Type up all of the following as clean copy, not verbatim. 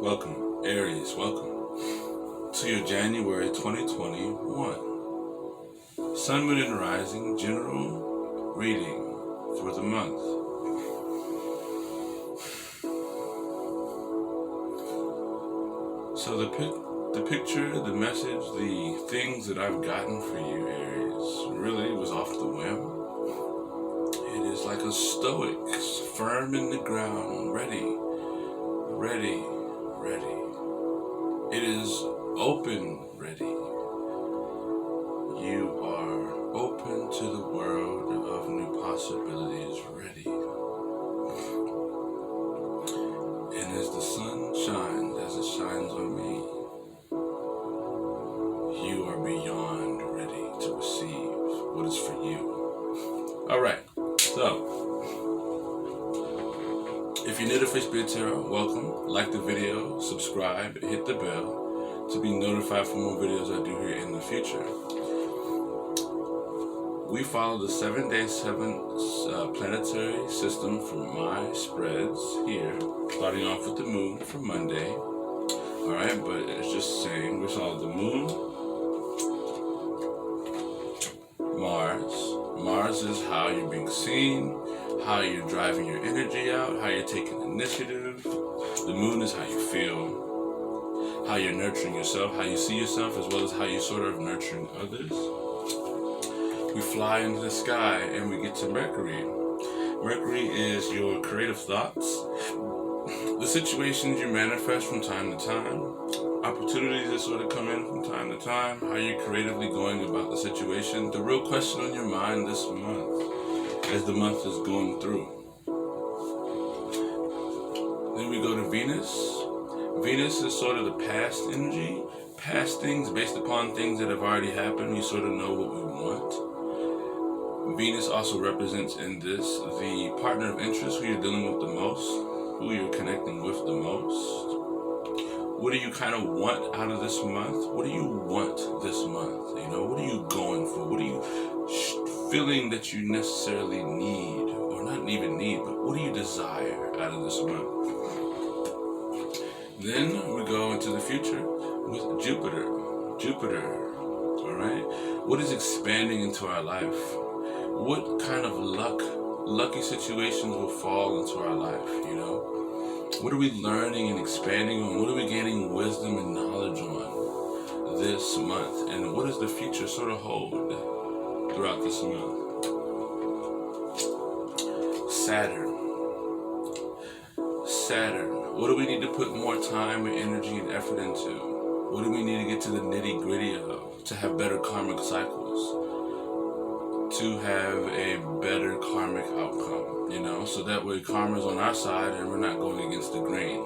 Welcome, Aries, welcome to your January 2021 Sun, Moon, and Rising General Reading for the month. So the picture, the message, the things that I've gotten for you, Aries, really was off the whim. It is like a stoic, firm in the ground, ready. It is open, ready. You are open to the world of new possibilities, ready. And as the sun shines, as it shines on me, you are beyond ready to receive what is for you. Alright, so if you're new to FreeSpiritTarot, welcome. Like the video, subscribe, hit the bell to be notified for more videos I do here in the future. We follow the 7-day, 7 planetary system from my spreads here, starting off with the moon for Monday. Alright, but it's just saying we follow the moon, Mars. Mars is how you're being seen, how you're driving your energy out, how you're taking initiative. The moon is how you feel, how you're nurturing yourself, how you see yourself, as well as how you're sort of nurturing others. We fly into the sky and we get to Mercury. Mercury is your creative thoughts, the situations you manifest from time to time, opportunities that sort of come in from time to time, how you're creatively going about the situation, the real question on your mind this month as the month is going through. Then we go to Venus. Venus is sort of the past energy, past things based upon things that have already happened. We sort of know what we want. Venus also represents in this the partner of interest, who you're dealing with the most, who you're connecting with the most. What do you kind of want out of this month? What do you want this month? You know, what are you going for? What are you feeling that you necessarily need, or not even need, but what do you desire out of this month? Then we go into the future with Jupiter. All right? What is expanding into our life? What kind of lucky situations will fall into our life, you know? What are we learning and expanding on? What are we gaining wisdom and knowledge on this month? And what does the future sort of hold throughout this month? Saturn. What do we need to put more time and energy and effort into? What do we need to get to the nitty-gritty of to have better karmic cycles? To have a better karmic outcome, you know? So that way karma's on our side and we're not going against the grain,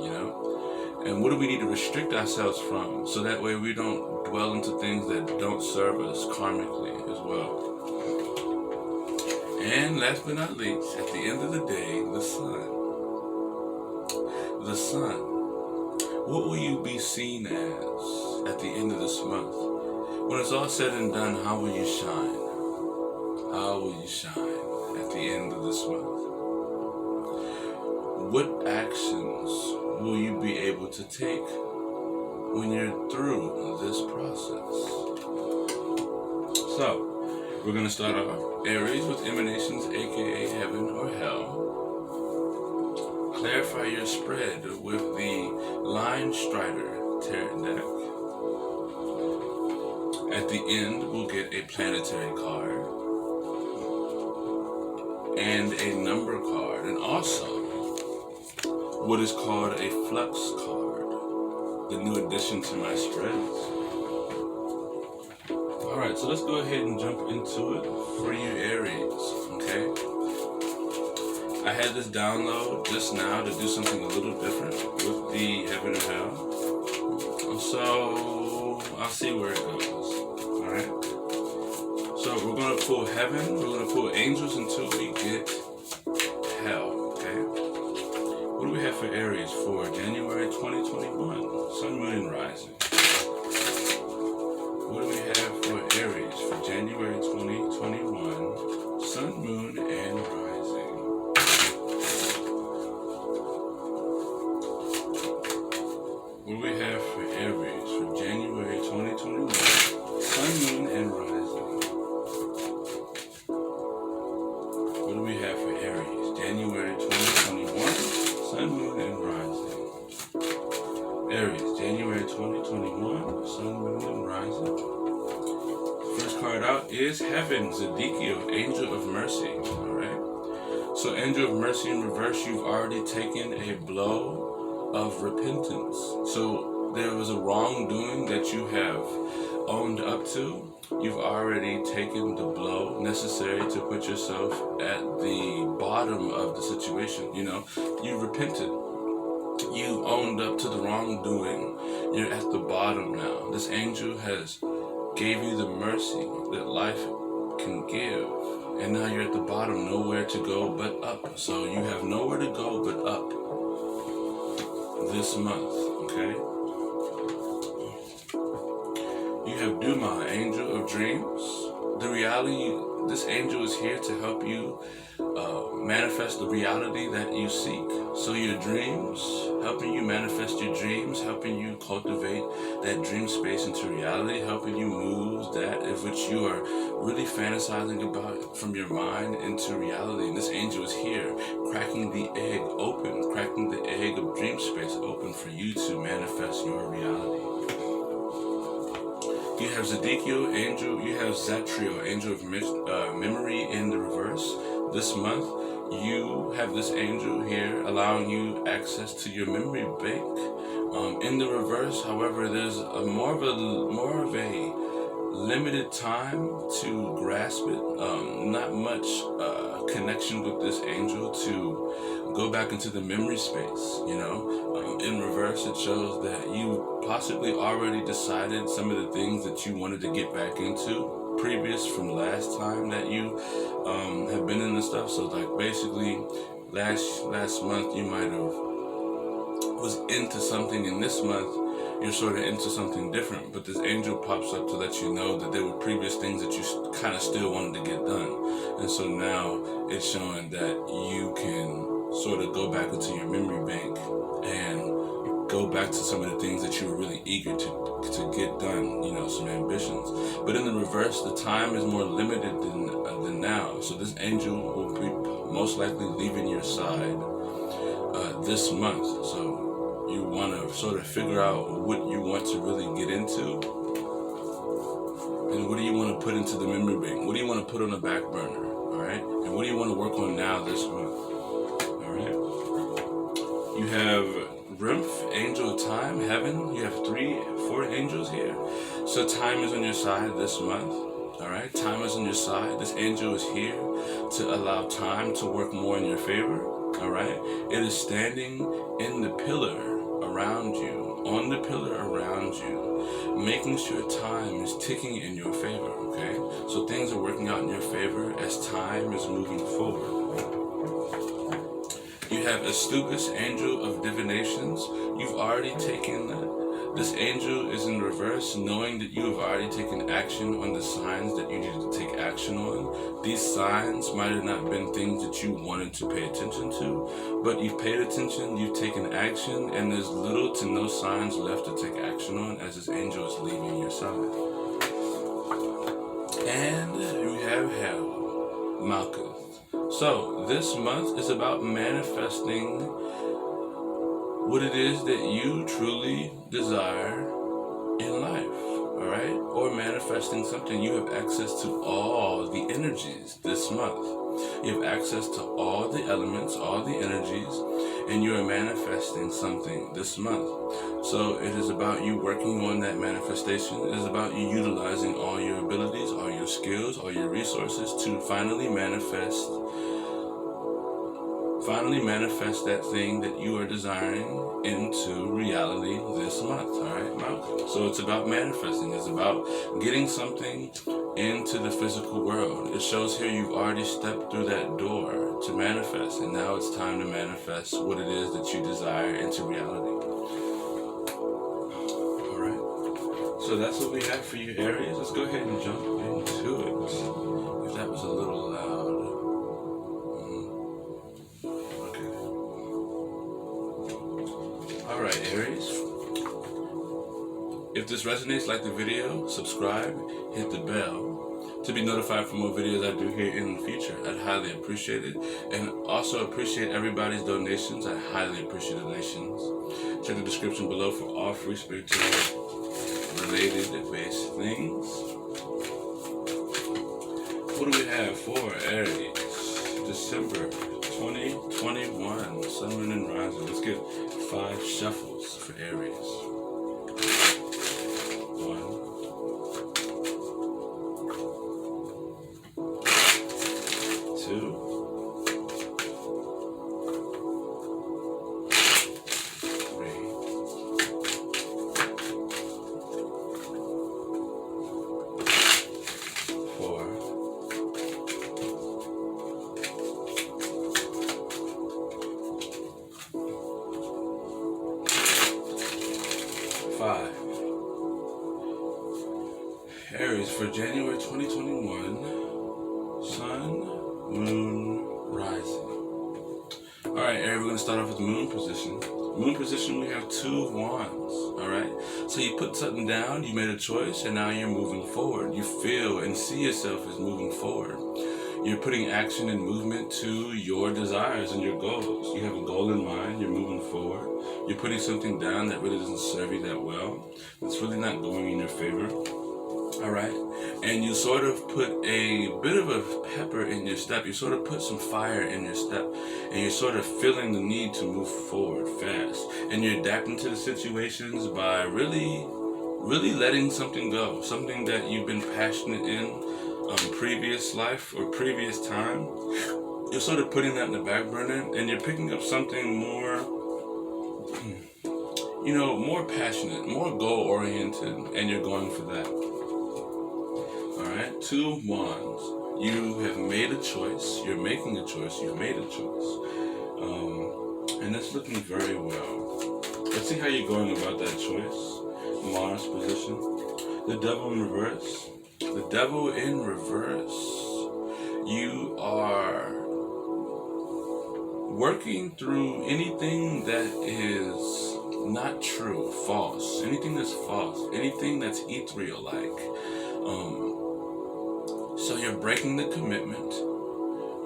you know? And what do we need to restrict ourselves from? So that way we don't dwell into things that don't serve us karmically as well. And last but not least, at the end of the day, the sun. The sun. What will you be seen as at the end of this month? When it's all said and done, how will you shine? How will you shine at the end of this month? What actions will you be able to take when you're through this process? So, we're going to start off Aries with emanations, aka heaven or hell. Clarify your spread with the Line Strider tarot deck. At the end, we'll get a planetary card and a number card, and also what is called a flux card, the new addition to my spreads. Alright, so let's go ahead and jump into it for you Aries, okay? I had this download just now to do something a little different with the heaven and hell. So I'll see where it goes. Alright? So we're going to pull heaven, we're going to pull angels until we get hell. Okay? What do we have for Aries for January 2021? Sun, Moon, and Rising. What do we have for Aries for January 2021? Sun, Moon, and Rising. Aries, January 2021, Sun, Moon, and Rising. First card out is Heaven, Zedekiel, Angel of Mercy. Alright. So Angel of Mercy in reverse, you've already taken a blow of repentance. So there was a wrongdoing that you have owned up to. You've already taken the blow necessary to put yourself at the bottom of the situation. You know, you repented. You owned up to the wrongdoing. You're at the bottom now. This angel has gave you the mercy that life can give. And now you're at the bottom, nowhere to go but up. So you have nowhere to go but up this month, okay? You have Duma, Angel of Dreams. The reality, this angel is here to help you manifest the reality that you seek. So your dreams, helping you manifest your dreams, helping you cultivate that dream space into reality, helping you move that of which you are really fantasizing about from your mind into reality. And this angel is here, cracking the egg open, cracking the egg of dream space open for you to manifest your reality. You have Zedekiel, Angel, you have Zatriel, Angel of Memory in the reverse. This month, you have this angel here allowing you access to your memory bank. In the reverse, however, there's more of a limited time to grasp it. Not much connection with this angel to go back into the memory space, you know. In reverse, it shows that you possibly already decided some of the things that you wanted to get back into previous from last time that you have been in the stuff. So like basically last month you might have was into something, and this month you're sort of into something different, but this angel pops up to let you know that there were previous things that you kind of still wanted to get done. And so now it's showing that you can sort of go back into your memory bank and go back to some of the things that you were really eager to get done, you know, some ambitions. But in the reverse, the time is more limited than now. So this angel will be most likely leaving your side this month. So you want to sort of figure out what you want to really get into, and what do you want to put into the memory bank? What do you want to put on the back burner? All right, and what do you want to work on now this month? All right. You have Rimph, Angel of Time, Heaven. You have 4 angels here. So time is on your side this month. All right, time is on your side. This angel is here to allow time to work more in your favor. All right, it is standing in the pillar around you, on the pillar around you, making sure time is ticking in your favor. Okay, so things are working out in your favor as time is moving forward. You have Astubis, Angel of Divinations. You've already taken this angel is in reverse, knowing that you have already taken action on the signs that you needed to take action on. These signs might have not been things that you wanted to pay attention to, but you've paid attention, you've taken action, and there's little to no signs left to take action on as this angel is leaving your side. And you have Hell, Malkuth. So this month is about manifesting what it is that you truly desire in life, all right? Or manifesting something. You have access to all the energies this month. You have access to all the elements, all the energies, and you are manifesting something this month. So it is about you working on that manifestation. It is about you utilizing all your abilities, all your skills, all your resources to finally manifest that thing that you are desiring into reality this month, all right? So it's about manifesting. It's about getting something into the physical world. It shows here you've already stepped through that door to manifest, and now it's time to manifest what it is that you desire into reality. All right? So that's what we have for you, Aries. Let's go ahead and jump into it. If that was a little loud. Alright, Aries. If this resonates, like the video, subscribe, hit the bell. to be notified for more videos I do here in the future. I'd highly appreciate it. And also appreciate everybody's donations. I highly appreciate donations. Check the description below for all Free Spirit Tarot related based things. What do we have for Aries? December 2021, Sun, Moon, and Rising. Let's get 5 shuffles for Aries. 5. Aries for January 2021, Sun, Moon, Rising. Alright, Aries, we're going to start off with the Moon position. Moon position, we have 2 of Wands. Alright, so you put something down, you made a choice, and now you're moving forward. You feel and see yourself as moving forward. You're putting action and movement to your desires and your goals. You have a goal in mind, you're moving forward. You're putting something down that really doesn't serve you that well. It's really not going in your favor. Alright? And you sort of put a bit of a pepper in your step. You sort of put some fire in your step. And you're sort of feeling the need to move forward fast. And you're adapting to the situations by really letting something go. Something that you've been passionate in previous life or previous time. You're sort of putting that in the back burner. And you're picking up something more, more passionate, more goal-oriented. And you're going for that. Alright, 2 of Wands. You have made a choice. You're making a choice. You've made a choice. And it's looking very well. Let's see how you're going about that choice. Mars position. The Devil in reverse. The Devil in reverse. You are working through anything that is not true, false. Anything that's false. Anything that's ethereal-like. So you're breaking the commitment.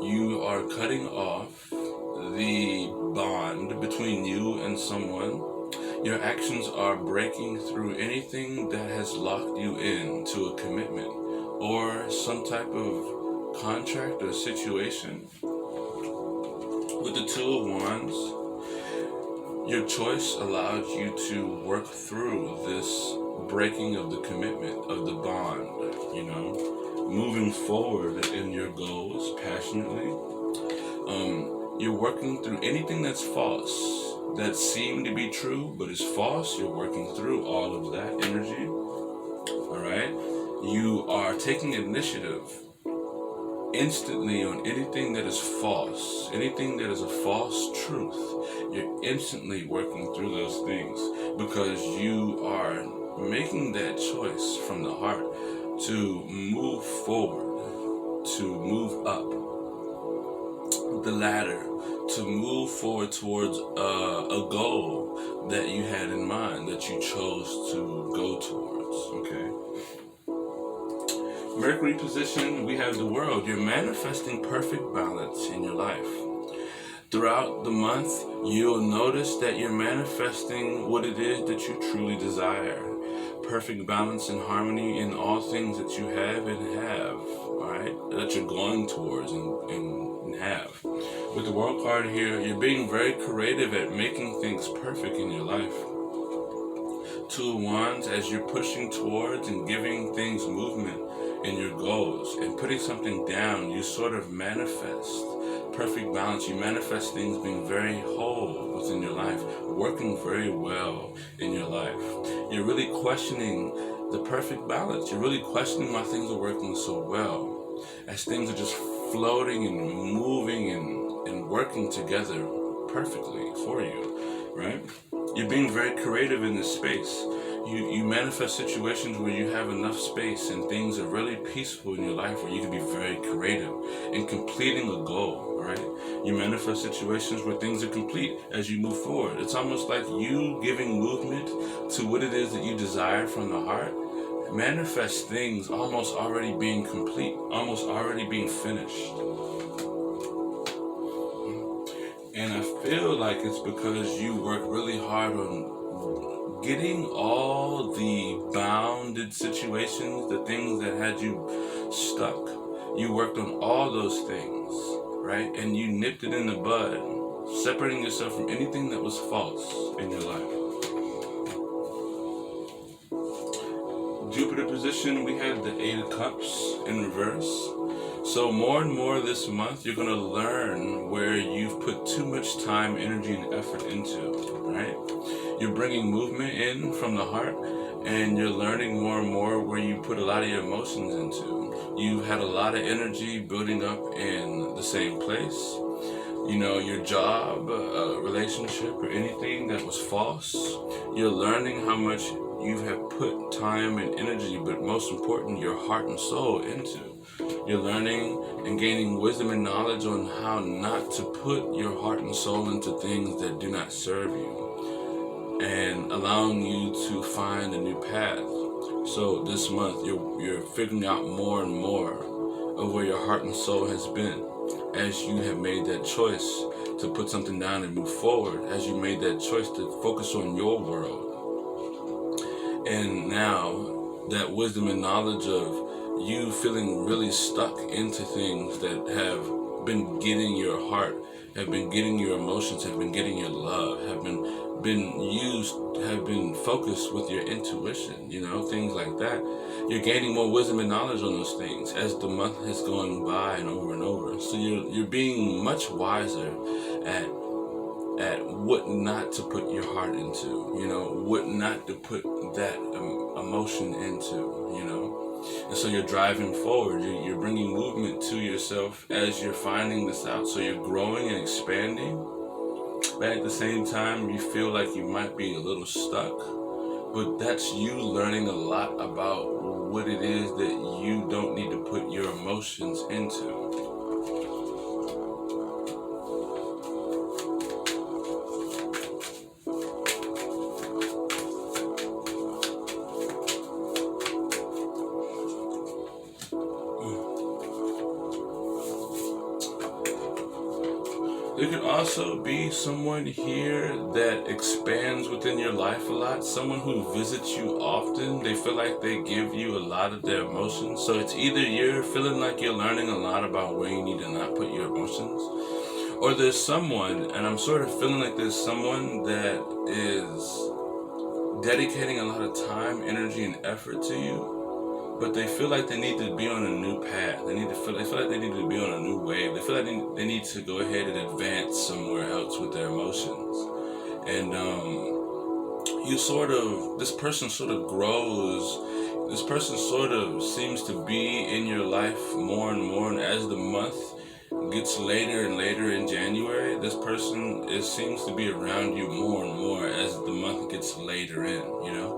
You are cutting off the bond between you and someone. Your actions are breaking through anything that has locked you into a commitment or some type of contract or situation. With the 2 of Wands, your choice allowed you to work through this breaking of the commitment, of the bond, moving forward in your goals passionately. You're working through anything that's false, that seemed to be true, but is false. You're working through all of that energy. Alright? You are taking initiative instantly on anything that is false, anything that is a false truth. You're instantly working through those things because you are making that choice from the heart to move forward, to move up the ladder, to move forward towards a goal that you had in mind, that you chose to go towards, okay? Mercury position, we have the World. You're manifesting perfect balance in your life. Throughout the month, you'll notice that you're manifesting what it is that you truly desire. Perfect balance and harmony in all things that you have and have, alright? That you're going towards and have. With the World card here, you're being very creative at making things perfect in your life. 2 of Wands, as you're pushing towards and giving things movement in your goals and putting something down, you sort of manifest perfect balance. You manifest things being very whole within your life, working very well in your life. You're really questioning the perfect balance. You're really questioning why things are working so well, as things are just floating and moving and working together perfectly for you, right? You're being very creative in this space. You manifest situations where you have enough space and things are really peaceful in your life where you can be very creative in completing a goal, right? You manifest situations where things are complete as you move forward. It's almost like you giving movement to what it is that you desire from the heart manifest things almost already being complete, almost already being finished. And I feel like it's because you work really hard on getting all the bounded situations, the things that had you stuck. You worked on all those things, right? And you nipped it in the bud, separating yourself from anything that was false in your life. Jupiter position, we had the 8 of Cups in reverse. So more and more this month, you're going to learn where you've put too much time, energy, and effort into, right? You're bringing movement in from the heart, and you're learning more and more where you put a lot of your emotions into. You've had a lot of energy building up in the same place. You know, your job, relationship, or anything that was false. You're learning how much you have put time and energy, but most important, your heart and soul into. You're learning and gaining wisdom and knowledge on how not to put your heart and soul into things that do not serve you, and allowing you to find a new path. So this month, you're figuring out more and more of where your heart and soul has been, as you have made that choice to put something down and move forward, as you made that choice to focus on your world. And now, that wisdom and knowledge of you feeling really stuck into things that have been getting your heart, have been getting your emotions, have been getting your love, have been focused with your intuition, you know, things like that. You're gaining more wisdom and knowledge on those things as the month is going by and over. So you're being much wiser at what not to put your heart into, you know, what not to put that emotion into, you know. And so you're driving forward, you're bringing movement to yourself as you're finding this out. So you're growing and expanding, but at the same time, you feel like you might be a little stuck. But that's you learning a lot about what it is that you don't need to put your emotions into. There could also be someone here that expands within your life a lot, someone who visits you often. They feel like they give you a lot of their emotions. So it's either you're feeling like you're learning a lot about where you need to not put your emotions, or there's someone, and I'm sort of feeling like there's someone that is dedicating a lot of time, energy, and effort to you, but they feel like they need to be on a new path. They feel like they need to be on a new wave. They feel like they need to go ahead and advance somewhere else with their emotions. And this person sort of grows. This person sort of seems to be in your life more and more. And as the month gets later and later in January, this person seems to be around you more and more as the month gets later in, you know.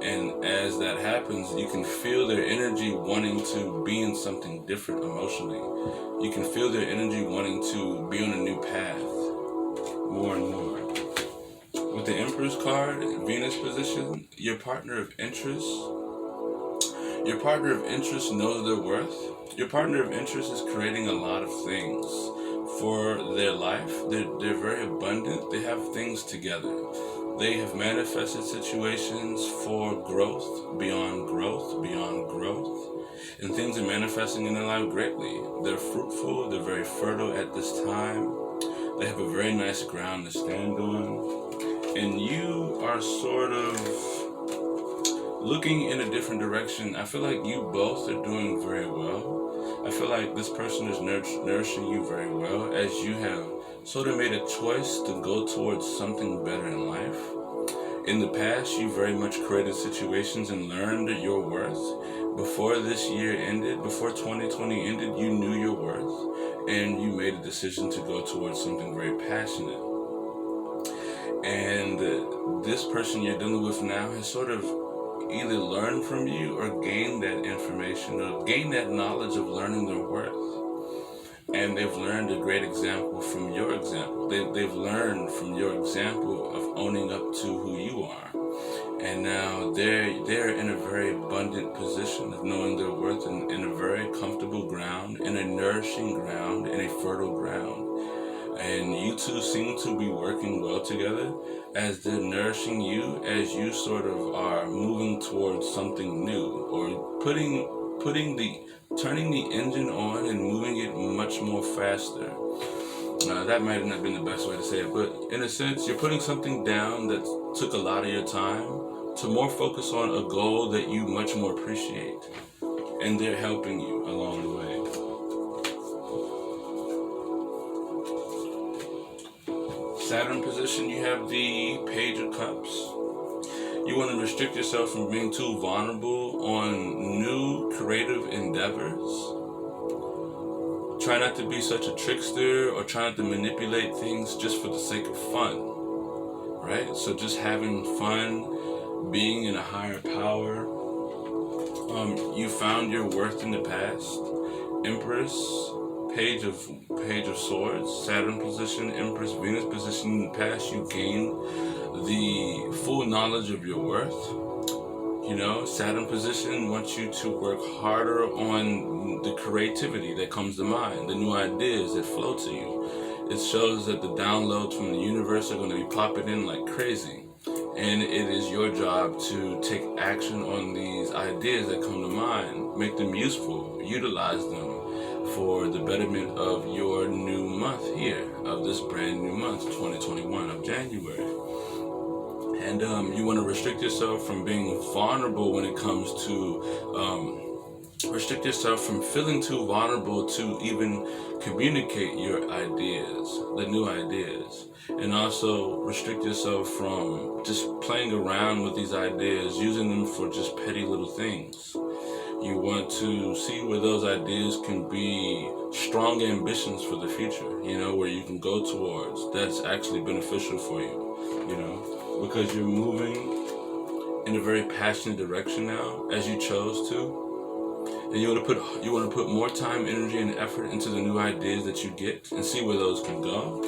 And as that happens, you can feel their energy wanting to be in something different emotionally. You can feel their energy wanting to be on a new path more and more. With the Emperor's card, Venus position, your partner of interest knows their worth. Your partner of interest is creating a lot of things for their life. They're very abundant. They have things together. They have manifested situations for growth, beyond growth, and things are manifesting in their life greatly. They're fruitful, they're very fertile at this time. They have a very nice ground to stand on. And you are sort of looking in a different direction. I feel like you both are doing very well. I feel like this person is nourishing you very well, as you have sort of made a choice to go towards something better in life. In the past, you very much created situations and learned your worth. Before this year ended, before 2020 ended, you knew your worth, and you made a decision to go towards something very passionate. And this person you're dealing with now has sort of either learned from you or gained that information or gained that knowledge of learning their worth. And they've learned a great example from your example. They've learned from your example of owning up to who you are. And now they're in a very abundant position of knowing their worth and in a very comfortable ground, in a nourishing ground, in a fertile ground. And you two seem to be working well together as they're nourishing you, as you sort of are moving towards something new, or turning the engine on and moving it much more faster. That might not have been the best way to say it, but in a sense, you're putting something down that took a lot of your time to more focus on a goal that you much more appreciate. And they're helping you along the way. Saturn position, you have the Page of Cups. You want to restrict yourself from being too vulnerable on new creative endeavors. Try not to be such a trickster or try not to manipulate things just for the sake of fun, right? So just having fun, being in a higher power. You found your worth in the past. Empress, Page of Swords, Saturn position, Empress, Venus position. In the past, you gained the full knowledge of your worth. You know, Saturn position wants you to work harder on the creativity that comes to mind, the new ideas that flow to you. It shows that the downloads from the universe are going to be popping in like crazy. And it is your job to take action on these ideas that come to mind, make them useful, utilize them for the betterment of your new month here, of this brand new month, 2021 of January. And you want to restrict yourself from being vulnerable when it comes to, restrict yourself from feeling too vulnerable to even communicate your ideas, the new ideas. And also restrict yourself from just playing around with these ideas, using them for just petty little things. You want to see where those ideas can be strong ambitions for the future, you know, where you can go towards. That's actually beneficial for you, you know, because you're moving in a very passionate direction now, as you chose to. And you want to put more time, energy, and effort into the new ideas that you get and see where those can go.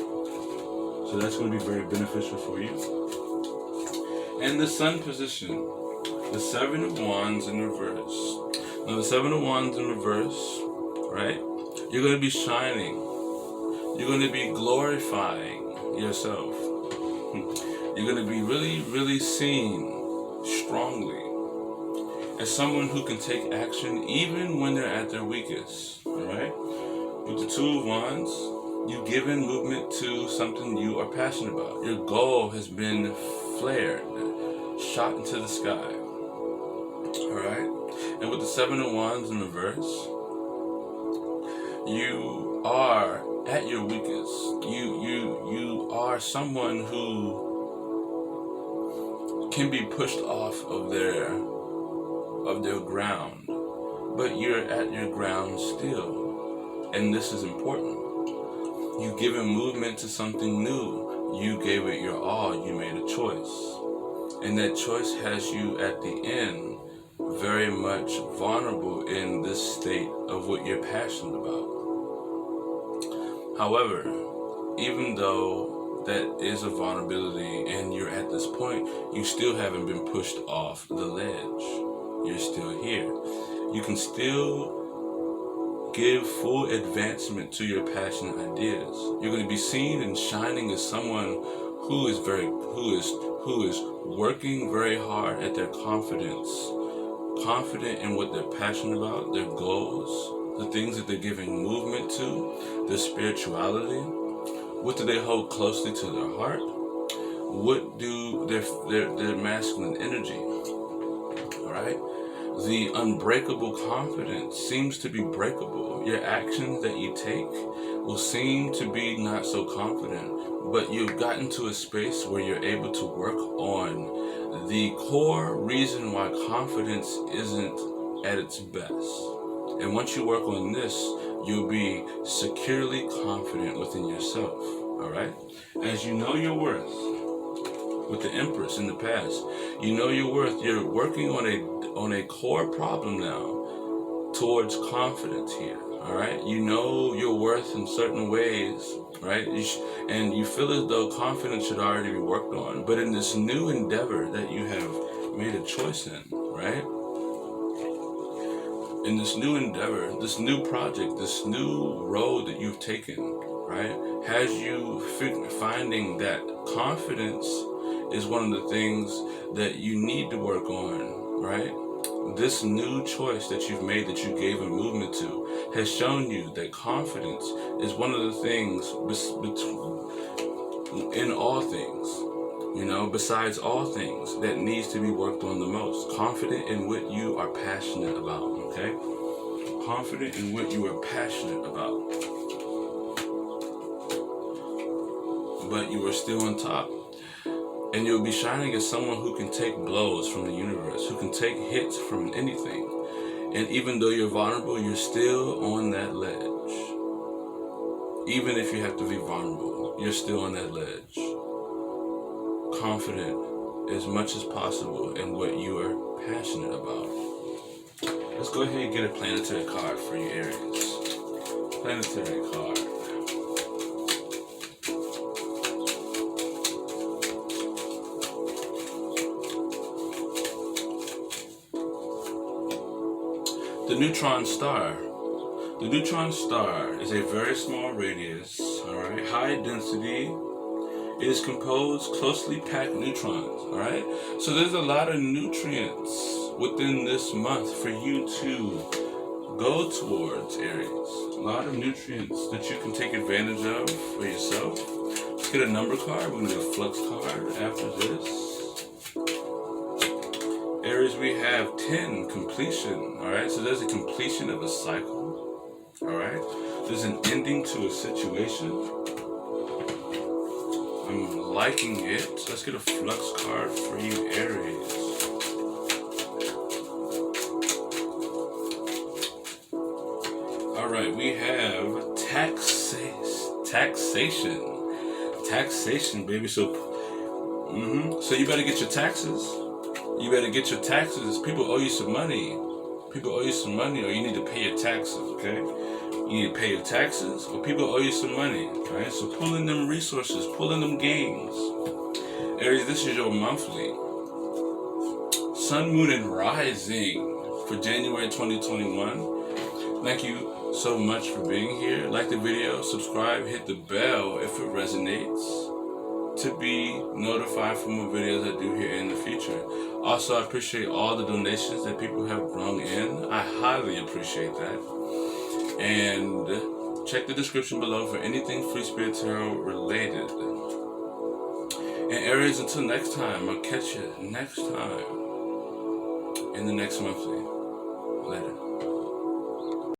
So that's going to be very beneficial for you. And the Sun position, the Seven of Wands in reverse. Now the Seven of Wands in reverse, right? You're going to be shining. You're going to be glorifying yourself. You're going to be really, really seen strongly as someone who can take action even when they're at their weakest, all right? With the Two of Wands, you've given movement to something you are passionate about. Your goal has been flared, shot into the sky, all right? And with the Seven of Wands in reverse, you are at your weakest. You are someone who can be pushed off of their ground, but you're at your ground still. And this is important. You've given movement to something new. You gave it your all. You made a choice. And that choice has you at the end very much vulnerable in this state of what you're passionate about. However, even though that is a vulnerability and you're at this point, you still haven't been pushed off the ledge. You're still here. You can still give full advancement to your passionate ideas. You're going to be seen and shining as someone who is working very hard at their confidence, confident in what they're passionate about, their goals, the things that they're giving movement to, their spirituality. What do they hold closely to their heart? What do their masculine energy? All right? The unbreakable confidence seems to be breakable. Your actions that you take will seem to be not so confident, but you've gotten to a space where you're able to work on the core reason why confidence isn't at its best. And once you work on this, you'll be securely confident within yourself, all right? As you know your worth, with the Empress in the past, you know your worth. You're working on a core problem now towards confidence here, all right? You know your worth in certain ways, right? And you feel as though confidence should already be worked on. But in this new endeavor that you have made a choice in, right? In this new endeavor, this new project, this new road that you've taken, right, has you finding that confidence is one of the things that you need to work on, right? This new choice that you've made, that you gave a movement to, has shown you that confidence is one of the things in all things, besides all things, that needs to be worked on the most. Confident in what you are passionate about, okay? Confident in what you are passionate about. But you are still on top. And you'll be shining as someone who can take blows from the universe, who can take hits from anything. And even though you're vulnerable, you're still on that ledge. Even if you have to be vulnerable, you're still on that ledge. Confident as much as possible in what you are passionate about. Let's go ahead and get a planetary card for you, Aries. Planetary card. The neutron star. The neutron star is a very small radius, alright, high density. It is composed closely packed neutrons, alright? So there's a lot of nutrients within this month for you to go towards, Aries. A lot of nutrients that you can take advantage of for yourself. Let's get a number card. We're going to get a flux card after this. Aries, we have 10, completion, alright? So there's a completion of a cycle, alright? There's an ending to a situation. I'm liking it. So let's get a flux card for you, Aries. Alright, we have taxation, baby. So you better get your taxes. You better get your taxes. People owe you some money. Or you need to pay your taxes, okay? You need to pay your taxes, or people owe you some money, right? So pull in them resources, pull in them gains. Aries, this is your monthly Sun, Moon, and Rising for January 2021. Thank you so much for being here. Like the video, subscribe, hit the bell if it resonates, to be notified for more videos I do here in the future. Also, I appreciate all the donations that people have brought in. I highly appreciate that. And check the description below for anything Free Spirit Tarot related. And Aries, until next time, I'll catch you next time in the next monthly.